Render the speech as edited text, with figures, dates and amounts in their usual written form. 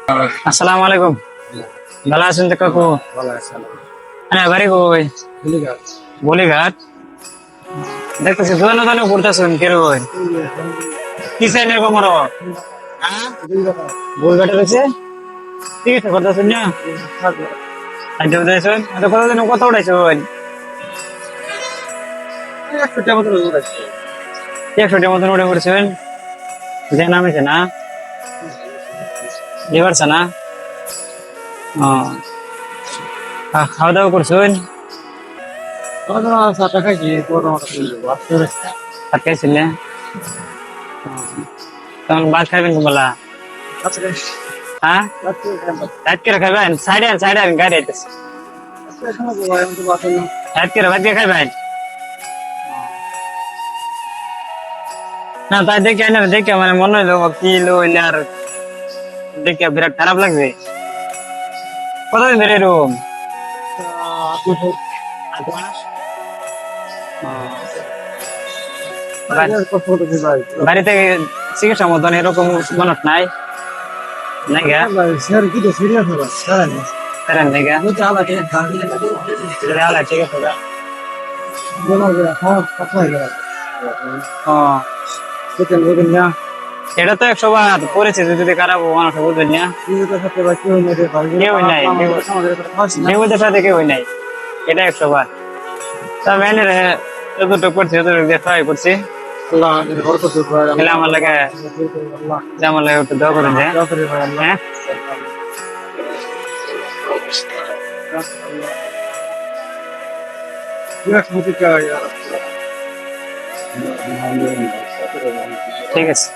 আসসালামু আলাইকুম। ভালো আছেন তো কাকু? হ্যাঁ, বাড়ি কই? বলিঘাট। দেখতেছি দোকানে দোকানে ঘুরতেছেন কে রই? কি চাই এরকম আরো? হ্যাঁ, বলিঘাটে রয়েছে। ঠিক আছে, করতেছেন না? আচ্ছা, উঠেছেন কতদিন কত উঠাইছেন? 100টার মতন উঠে পড়ছেন। যে নামেছে না লিভারছে না। ও, খাওয়া দাওয়া করছেন? ভাত খাইছিলেন? তখন ভাত খাইবেন বলা? হ্যাঁ, রাত করে খাইবেন? সাইডে গাড়ি আইতেছে। রাত করে ভাত দিয়ে খাইবেন? না, তাই দেখে না, দেখে মানে মনে হইলো কি লইলে আর দেখে বিরাট খারাপ লাগবে। কতদিন ধরে এরকম? 8 মাস? বাড়িতে চিকিৎসা মতন এরকম মানুষ নাই? নাই গা? তারা নাই গা? আলা ঠিক আছে গা। ও, এটা তো 100 বার পরিস্থিতি যদি খারাপ মানুষ বুঝবেন না। কেউ নাই, বিপদের সাথে কেউ নাই, এটা 100 বার। তা মেনে যতটুকু করছি ততটুকু দিয়ে সহায় করছি। আমার লাগে একটু দোয়া করেন যে। হ্যাঁ, ঠিক আছে।